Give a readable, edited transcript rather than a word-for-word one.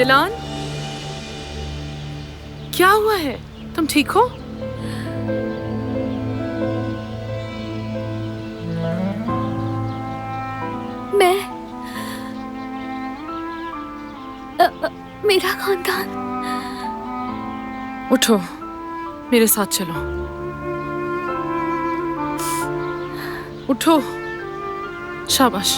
दिलान, क्या हुआ है? तुम ठीक हो? मैं मेरा खानदान। उठो, मेरे साथ चलो। उठो, शाबाश।